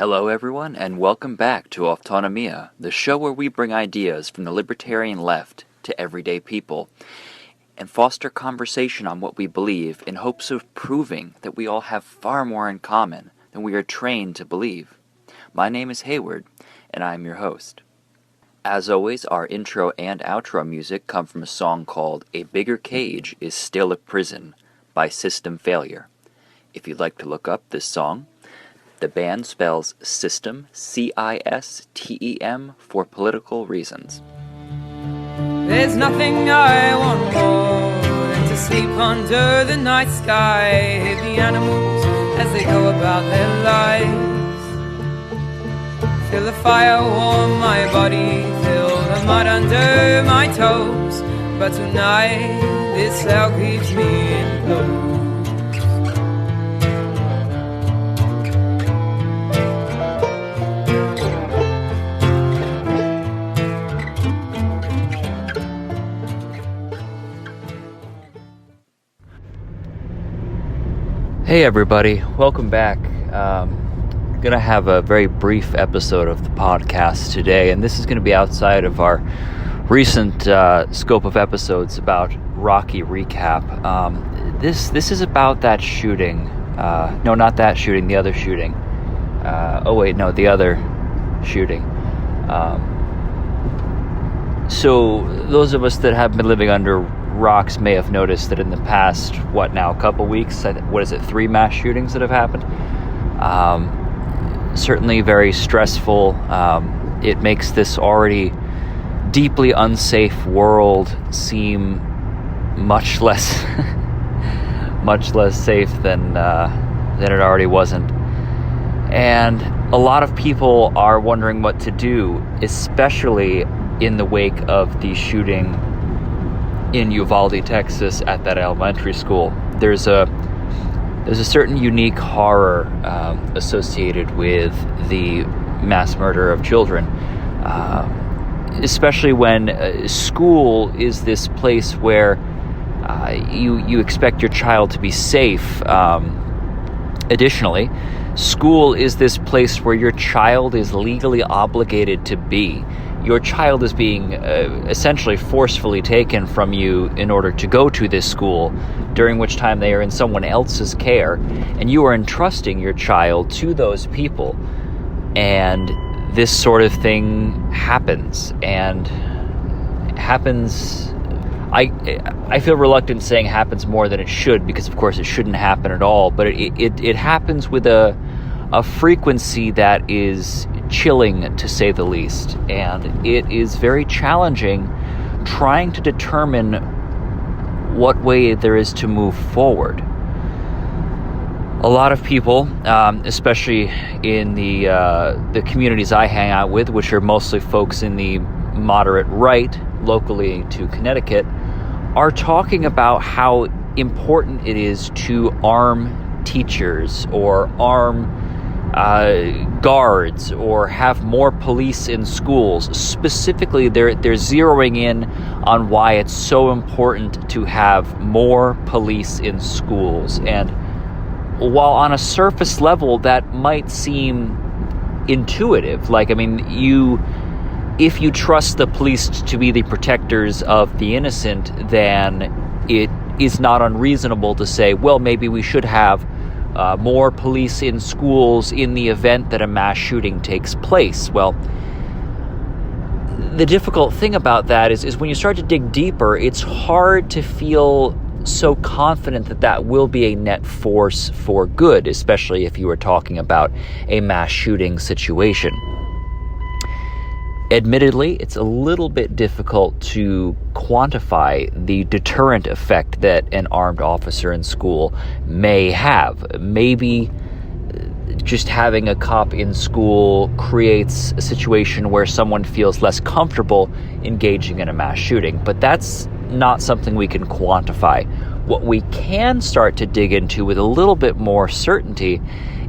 Hello everyone, and welcome back to Autonomia, the show where we bring ideas from the libertarian left to everyday people, and foster conversation on what we believe in hopes of proving that we all have far more in common than we are trained to believe. My name is Hayward, and I am your host. As always, our intro and outro music come from a song called A Bigger Cage is Still a Prison by System Failure. If you'd like to look up this song, the band spells System, C-I-S-T-E-M, for political reasons. There's nothing I want more than to sleep under the night sky, hear the animals as they go about their lives, feel the fire warm my body, feel the mud under my toes, but tonight this cell keeps me enclosed. Hey everybody, welcome back. Gonna have a very brief episode of the podcast today, and this is gonna be outside of our recent scope of episodes about Rocky recap. This is about that shooting. No, not that shooting, the other shooting. The other shooting. So those of us that have been living under rocks may have noticed that in the past, couple weeks, 3 mass shootings that have happened? Certainly very stressful. It makes this already deeply unsafe world seem much less safe than it already wasn't. And a lot of people are wondering what to do, especially in the wake of the shooting in Uvalde, Texas, at that elementary school. There's a certain unique horror associated with the mass murder of children, especially when school is this place where you expect your child to be safe. Additionally, school is this place where your child is legally obligated to be. Your child is being essentially forcefully taken from you in order to go to this school, during which time they are in someone else's care, and you are entrusting your child to those people. And this sort of thing happens, I feel reluctant saying happens more than it should, because of course it shouldn't happen at all, but it happens with a frequency that is chilling, to say the least, and it is very challenging trying to determine what way there is to move forward. A lot of people, especially in the communities I hang out with, which are mostly folks in the moderate right, locally to Connecticut, are talking about how important it is to arm teachers or arm guards or have more police in schools. Specifically, they're zeroing in on why it's so important to have more police in schools. And while on a surface level that might seem intuitive, if you trust the police to be the protectors of the innocent, then it is not unreasonable to say, well, maybe we should have more police in schools in the event that a mass shooting takes place. Well, the difficult thing about that is when you start to dig deeper, it's hard to feel so confident that that will be a net force for good, especially if you are talking about a mass shooting situation. Admittedly, it's a little bit difficult to quantify the deterrent effect that an armed officer in school may have. Maybe just having a cop in school creates a situation where someone feels less comfortable engaging in a mass shooting, but that's not something we can quantify. What we can start to dig into with a little bit more certainty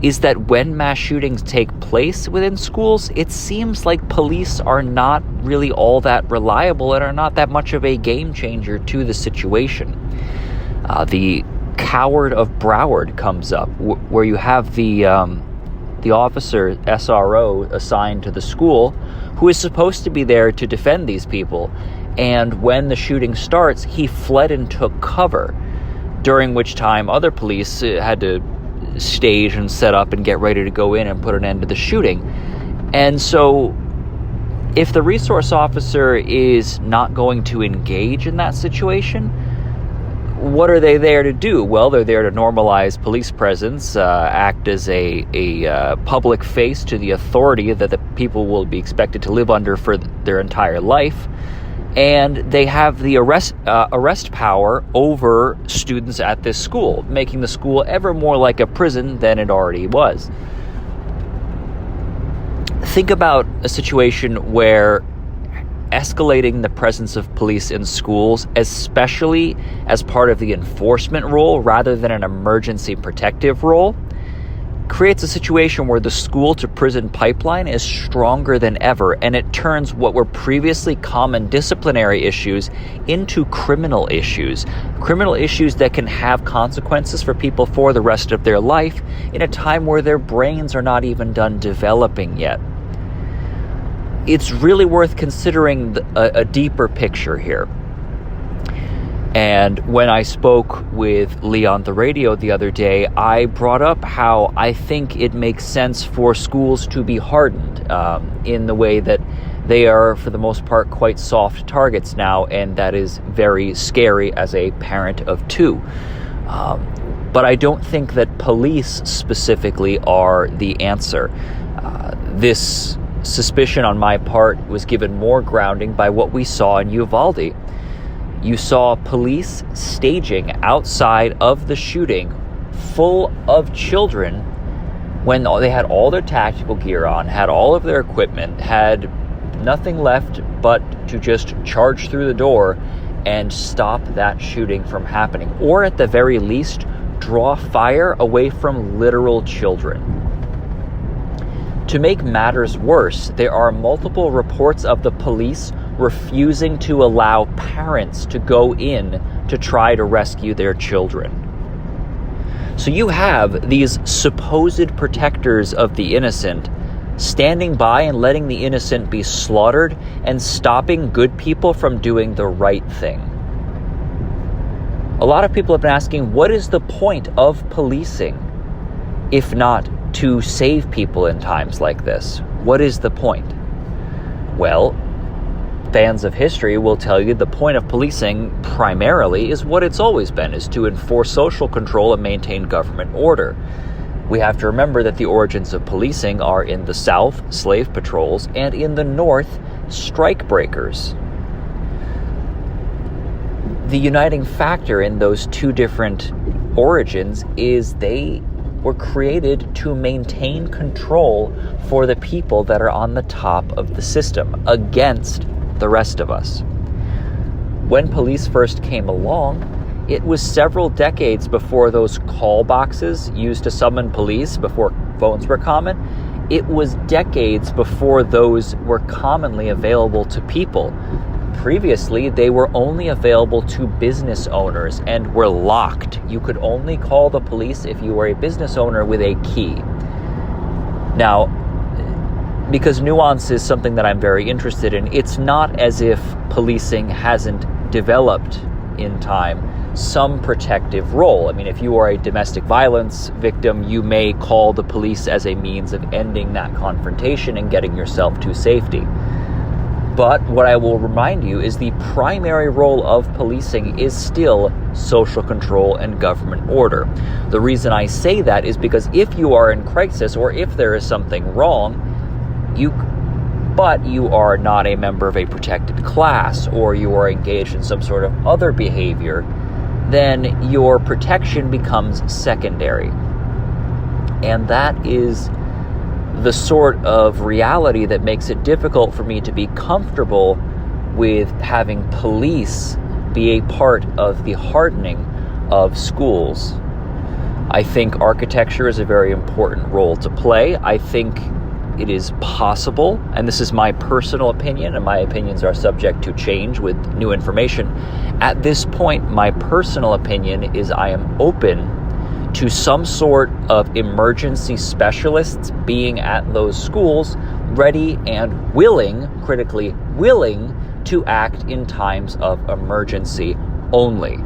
is that when mass shootings take place within schools, it seems like police are not really all that reliable and are not that much of a game changer to the situation. The Coward of Broward comes up, where you have the the officer, SRO, assigned to the school, who is supposed to be there to defend these people. And when the shooting starts, he fled and took cover, during which time other police had to stage and set up and get ready to go in and put an end to the shooting. And so if the resource officer is not going to engage in that situation, what are they there to do? Well, they're there to normalize police presence, act as a public face to the authority that the people will be expected to live under for their entire life. And they have the arrest power over students at this school, making the school ever more like a prison than it already was. Think about a situation where escalating the presence of police in schools, especially as part of the enforcement role rather than an emergency protective role, creates a situation where the school to prison pipeline is stronger than ever, and it turns what were previously common disciplinary issues into criminal issues that can have consequences for people for the rest of their life in a time where their brains are not even done developing yet. It's really worth considering a deeper picture here. And when I spoke with Lee on the radio the other day, I brought up how I think it makes sense for schools to be hardened in the way that they are, for the most part, quite soft targets now, and that is very scary as a parent of two. But I don't think that police specifically are the answer. This suspicion on my part was given more grounding by what we saw in Uvalde. You saw police staging outside of the shooting full of children when they had all their tactical gear on, had all of their equipment, had nothing left but to just charge through the door and stop that shooting from happening, or at the very least, draw fire away from literal children. To make matters worse, there are multiple reports of the police refusing to allow parents to go in to try to rescue their children. So you have these supposed protectors of the innocent standing by and letting the innocent be slaughtered and stopping good people from doing the right thing. A lot of people have been asking, what is the point of policing if not to save people in times like this? What is the point? Well, fans of history will tell you the point of policing primarily is what it's always been, is to enforce social control and maintain government order. We have to remember that the origins of policing are in the South, slave patrols, and in the North, strike breakers. The uniting factor in those two different origins is they were created to maintain control for the people that are on the top of the system against the rest of us. When police first came along, it was several decades before those call boxes used to summon police, before phones were common. It was decades before those were commonly available to people. Previously, they were only available to business owners and were locked. You could only call the police if you were a business owner with a key. Now, because nuance is something that I'm very interested in, it's not as if policing hasn't developed in time some protective role. I mean, if you are a domestic violence victim, you may call the police as a means of ending that confrontation and getting yourself to safety. But what I will remind you is the primary role of policing is still social control and government order. The reason I say that is because if you are in crisis or if there is something wrong, but you are not a member of a protected class or you are engaged in some sort of other behavior, then your protection becomes secondary. And that is the sort of reality that makes it difficult for me to be comfortable with having police be a part of the hardening of schools. I think architecture is a very important role to play. I think it is possible, and this is my personal opinion, and my opinions are subject to change with new information. At this point, my personal opinion is I am open to some sort of emergency specialists being at those schools, ready and willing, critically willing, to act in times of emergency only.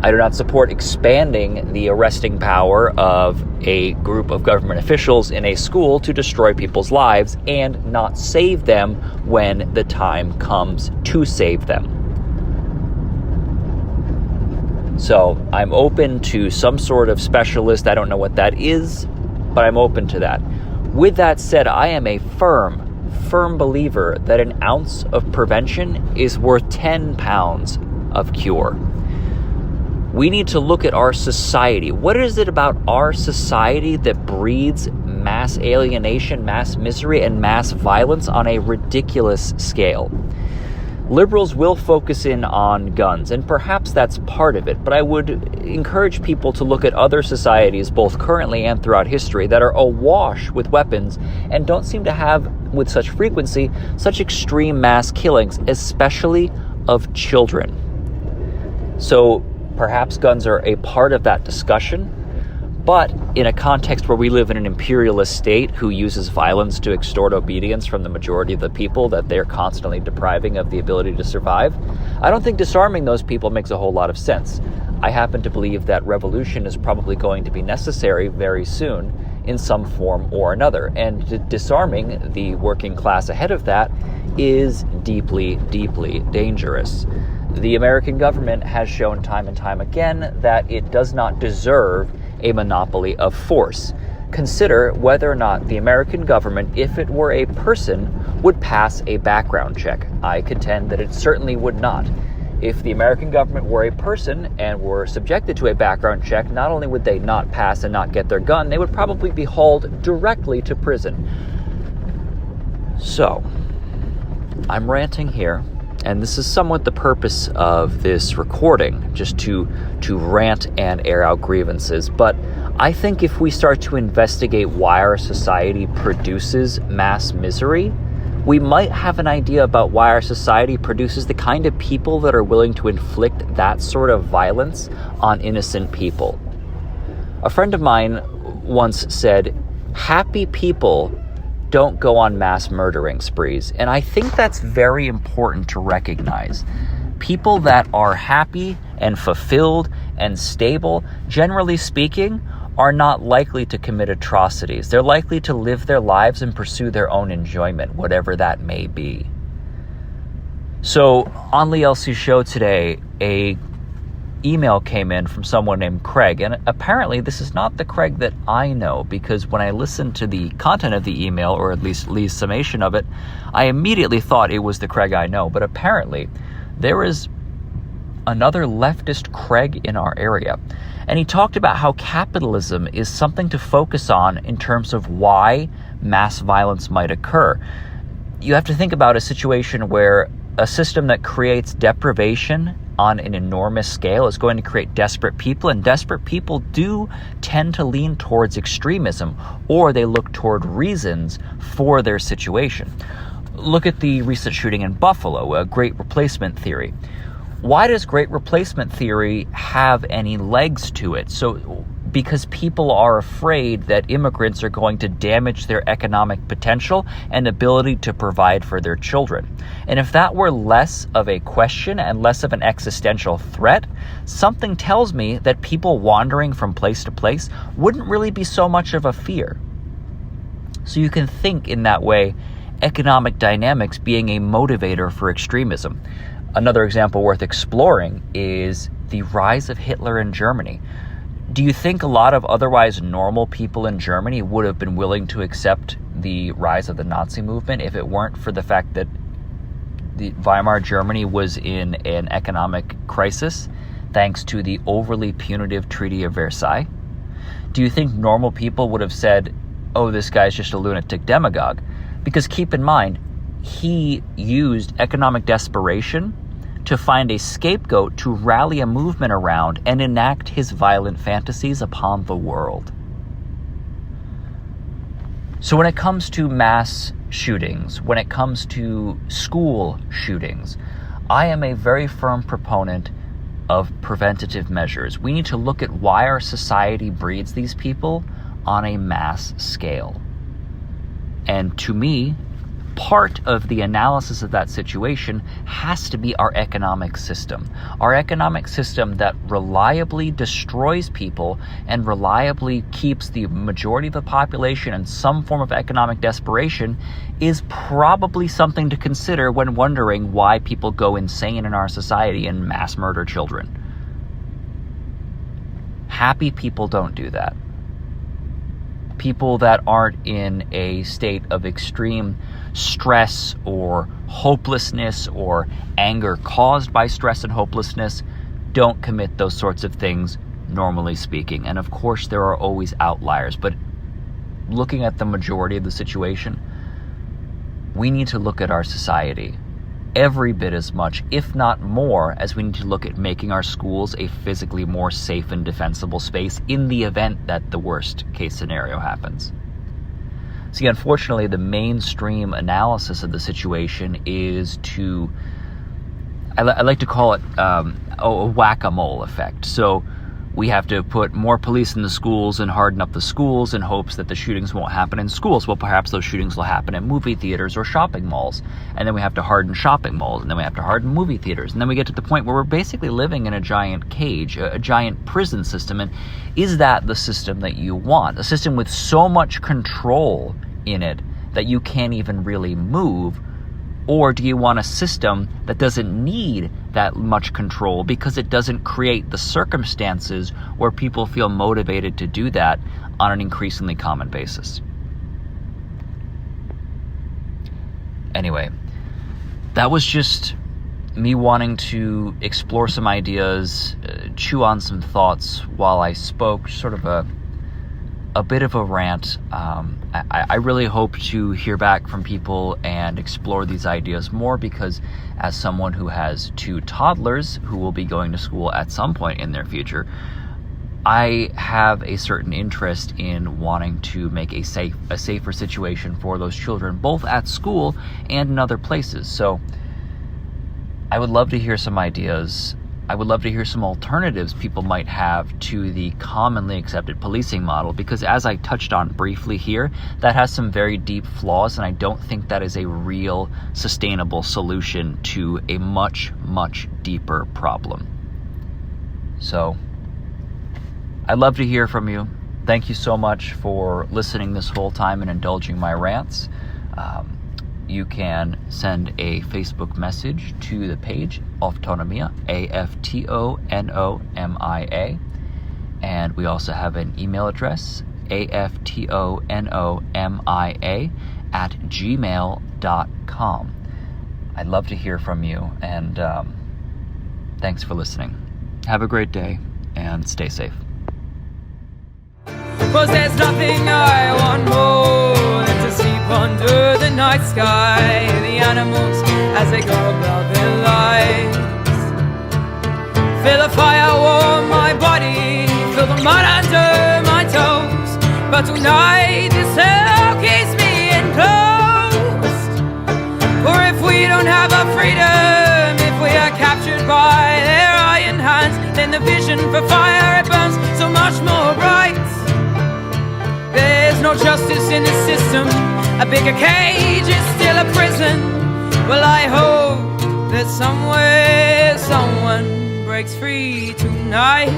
I do not support expanding the arresting power of a group of government officials in a school to destroy people's lives and not save them when the time comes to save them. So I'm open to some sort of specialist. I don't know what that is, but I'm open to that. With that said, I am a firm believer that an ounce of prevention is worth 10 pounds of cure. We need to look at our society. What is it about our society that breeds mass alienation, mass misery, and mass violence on a ridiculous scale? Liberals will focus in on guns, and perhaps that's part of it, but I would encourage people to look at other societies, both currently and throughout history, that are awash with weapons and don't seem to have, with such frequency, such extreme mass killings, especially of children. So perhaps guns are a part of that discussion, but in a context where we live in an imperialist state who uses violence to extort obedience from the majority of the people that they're constantly depriving of the ability to survive, I don't think disarming those people makes a whole lot of sense. I happen to believe that revolution is probably going to be necessary very soon in some form or another, and disarming the working class ahead of that is deeply, deeply dangerous. The American government has shown time and time again that it does not deserve a monopoly of force. Consider whether or not the American government, if it were a person, would pass a background check. I contend that it certainly would not. If the American government were a person and were subjected to a background check, not only would they not pass and not get their gun, they would probably be hauled directly to prison. So, I'm ranting here. And this is somewhat the purpose of this recording, just to rant and air out grievances. But I think if we start to investigate why our society produces mass misery, we might have an idea about why our society produces the kind of people that are willing to inflict that sort of violence on innocent people. A friend of mine once said, "Happy people don't go on mass murdering sprees." And I think that's very important to recognize. People that are happy and fulfilled and stable, generally speaking, are not likely to commit atrocities. They're likely to live their lives and pursue their own enjoyment, whatever that may be. So on Lee Elsey's show today, a email came in from someone named Craig, and apparently this is not the Craig that I know, because when I listened to the content of the email, or at least Lee's summation of it, I immediately thought it was the Craig I know. But apparently there is another leftist Craig in our area, and he talked about how capitalism is something to focus on in terms of why mass violence might occur. You have to think about a situation where a system that creates deprivation on an enormous scale is going to create desperate people, and desperate people do tend to lean towards extremism, or they look toward reasons for their situation. Look at the recent shooting in Buffalo, a great replacement theory. Why does great replacement theory have any legs to it? So because people are afraid that immigrants are going to damage their economic potential and ability to provide for their children. And if that were less of a question and less of an existential threat, something tells me that people wandering from place to place wouldn't really be so much of a fear. So you can think in that way, economic dynamics being a motivator for extremism. Another example worth exploring is the rise of Hitler in Germany. Do you think a lot of otherwise normal people in Germany would have been willing to accept the rise of the Nazi movement if it weren't for the fact that the Weimar Germany was in an economic crisis thanks to the overly punitive Treaty of Versailles? Do you think normal people would have said, "Oh, this guy's just a lunatic demagogue"? Because keep in mind, he used economic desperation to find a scapegoat to rally a movement around and enact his violent fantasies upon the world. So when it comes to mass shootings, when it comes to school shootings, I am a very firm proponent of preventative measures. We need to look at why our society breeds these people on a mass scale. And to me, part of the analysis of that situation has to be our economic system. Our economic system that reliably destroys people and reliably keeps the majority of the population in some form of economic desperation is probably something to consider when wondering why people go insane in our society and mass murder children. Happy people don't do that. People that aren't in a state of extreme stress or hopelessness or anger caused by stress and hopelessness don't commit those sorts of things, normally speaking. And of course, there are always outliers, but looking at the majority of the situation, we need to look at our society every bit as much, if not more, as we need to look at making our schools a physically more safe and defensible space in the event that the worst case scenario happens. See, unfortunately, the mainstream analysis of the situation is I like to call it a whack-a-mole effect. So we have to put more police in the schools and harden up the schools in hopes that the shootings won't happen in schools. Well, perhaps those shootings will happen in movie theaters or shopping malls. And then we have to harden shopping malls, and then we have to harden movie theaters. And then we get to the point where we're basically living in a giant cage, a giant prison system. And is that the system that you want? A system with so much control in it that you can't even really move? Or do you want a system that doesn't need that much control because it doesn't create the circumstances where people feel motivated to do that on an increasingly common basis? Anyway, that was just me wanting to explore some ideas, chew on some thoughts while I spoke, sort of a bit of a rant. I really hope to hear back from people and explore these ideas more, because as someone who has 2 toddlers who will be going to school at some point in their future, I have a certain interest in wanting to make a safer situation for those children, both at school and in other places. So I would love to hear some ideas. I would love to hear some alternatives people might have to the commonly accepted policing model, because as I touched on briefly here, that has some very deep flaws, and I don't think that is a real sustainable solution to a much, much deeper problem. So I'd love to hear from you. Thank you so much for listening this whole time and indulging my rants. You can send a Facebook message to the page Aftonomia, AFTONOMIA. And we also have an email address, aftonomia@gmail.com. I'd love to hear from you, and thanks for listening. Have a great day, and stay safe. 'Cause there's nothing I want more than to sleep under the night sky. The animals as they go about their lives, feel the fire warm my body, feel the mud under my toes. But tonight this hell keeps me enclosed. For if we don't have our freedom, if we are captured by their iron hands, then the vision for fire, it burns so much more bright. There's no justice in the system, a bigger cage is still a prison. Well, I hope that somewhere someone breaks free tonight.